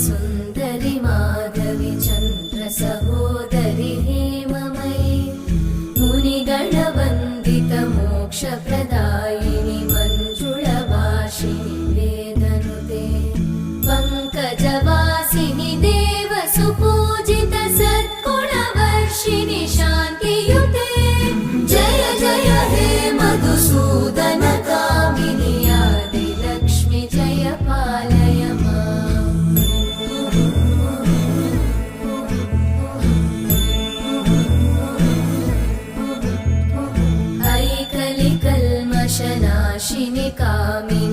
सुन्दरि माधवि चन्द्र सहोदरि हेममयि मुनिगणवन्दित मोक्षप्रदायिनि मञ्जुळभाषिणि वेदनुते पङ्कजवासिनि देवसुपूजित सद्गुणवर्षिणि शान्तियुते जय जय हे मधुसूदन कामिनि आदिलक्ष्मि जय पालय ऐकलिकल्मषनाशिनि कामिनि